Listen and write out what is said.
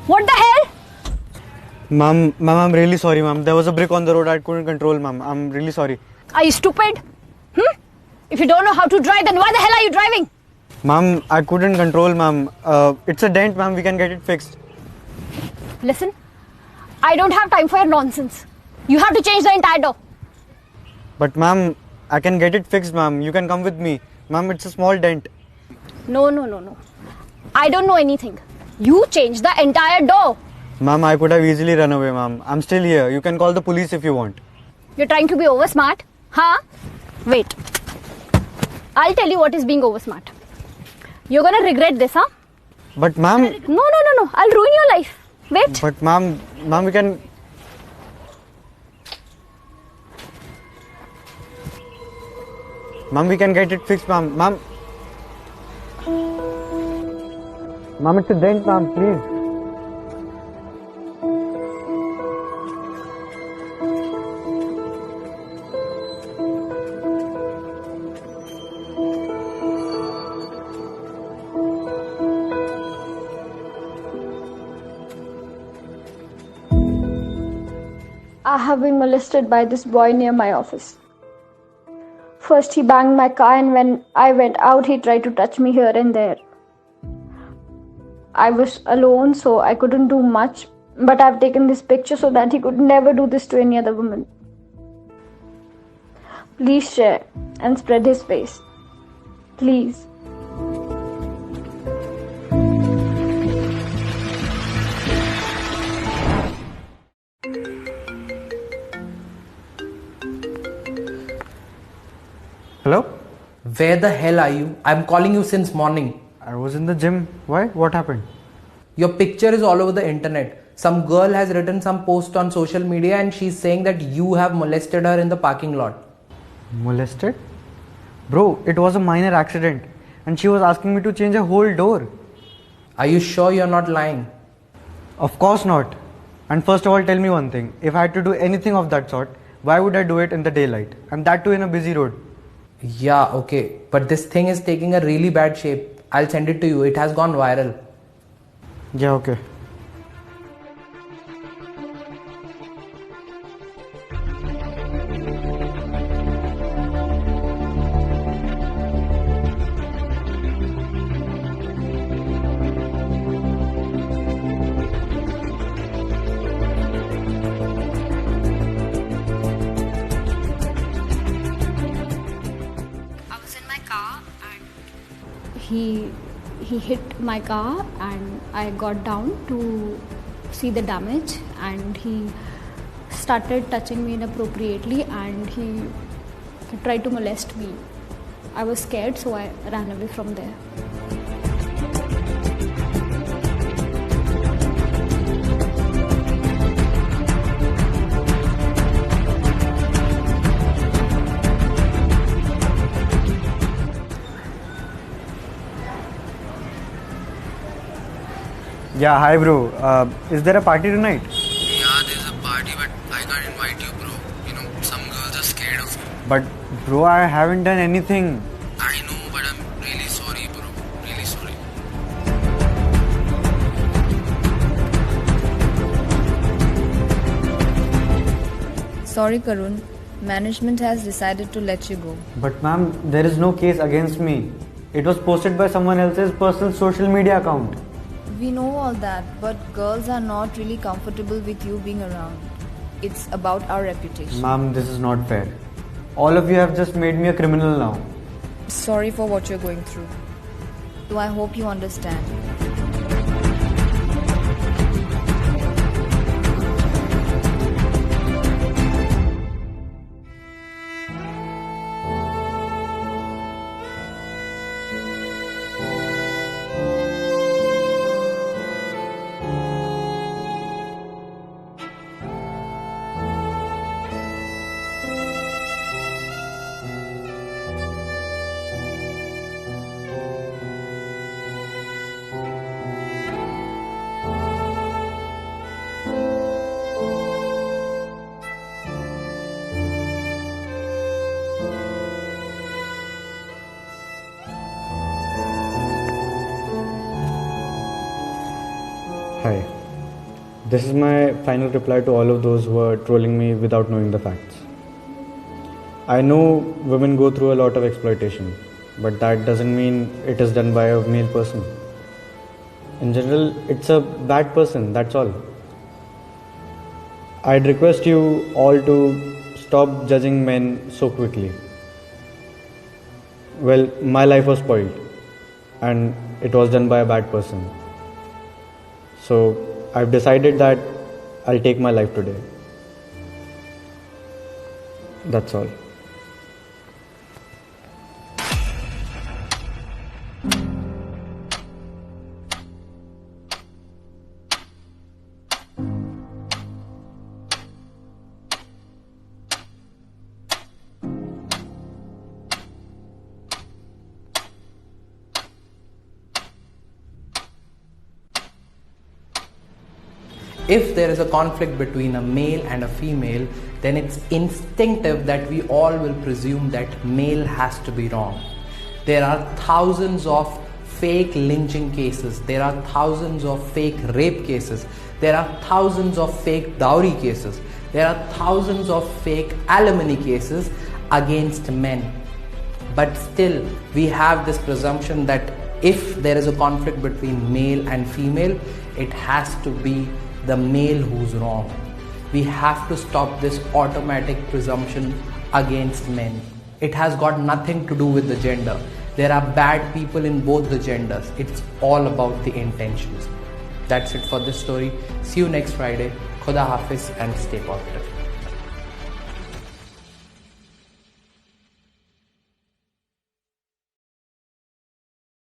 What the hell? Ma'am, I'm really sorry, ma'am. There was a brick on the road I couldn't control, ma'am. I'm really sorry. Are you stupid? If you don't know how to drive, then why the hell are you driving? Ma'am, I couldn't control, ma'am. It's a dent, ma'am. We can get it fixed. Listen, I don't have time for your nonsense. You have to change the entire door. But, ma'am, I can get it fixed, ma'am. You can come with me. Ma'am, it's a small dent. No. I don't know anything. You change the entire door. Ma'am, I could have easily run away, ma'am. I'm still here. You can call the police if you want. You're trying to be over smart? Huh? Wait. I'll tell you what is being over smart. You're gonna regret this, huh? But, ma'am... No. I'll ruin your life. Wait. But, ma'am, we can... Ma'am, we can get it fixed, ma'am. Ma'am, it's a dent, ma'am. Please. I have been molested by this boy near my office. First he banged my car, and when I went out he tried to touch me here and there. I was alone, so I couldn't do much, but I've taken this picture so that he could never do this to any other woman. Please share and spread his face. Please. Hello? Where the hell are you? I'm calling you since morning. I was in the gym. Why? What happened? Your picture is all over the internet. Some girl has written some post on social media and she's saying that you have molested her in the parking lot. Molested? Bro, it was a minor accident. And she was asking me to change a whole door. Are you sure you're not lying? Of course not. And first of all, tell me one thing. If I had to do anything of that sort, why would I do it in the daylight? And that too in a busy road. Yeah, okay. But this thing is taking a really bad shape. I'll send it to you. It has gone viral. Yeah, okay. I was in my car and he hit my car, and I got down to see the damage, and he started touching me inappropriately, and he tried to molest me. I was scared, so I ran away from there. Yeah, hi bro. Is there a party tonight? Yeah, there's a party, but I can't invite you, bro. You know, some girls are scared of you. But bro, I haven't done anything. I know, but I'm really sorry, bro. Really sorry. Sorry, Karun. Management has decided to let you go. But ma'am, there is no case against me. It was posted by someone else's personal social media account. We know all that, but girls are not really comfortable with you being around. It's about our reputation. Ma'am, this is not fair. All of you have just made me a criminal now. Sorry for what you're going through. So I hope you understand. Hi. This is my final reply to all of those who are trolling me without knowing the facts. I know women go through a lot of exploitation, but that doesn't mean it is done by a male person. In general, it's a bad person, that's all. I'd request you all to stop judging men so quickly. Well, my life was spoiled and it was done by a bad person. So I've decided that I'll take my life today. That's all. If there is a conflict between a male and a female, then it's instinctive that we all will presume that male has to be wrong. There are thousands of fake lynching cases, there are thousands of fake rape cases, there are thousands of fake dowry cases, there are thousands of fake alimony cases against men. But still, we have this presumption that if there is a conflict between male and female, it has to be the male who's wrong. We have to stop this automatic presumption against men. It has got nothing to do with the gender. There are bad people in both the genders. It's all about the intentions. That's it for this story. See you next Friday. Khuda Hafiz and stay positive.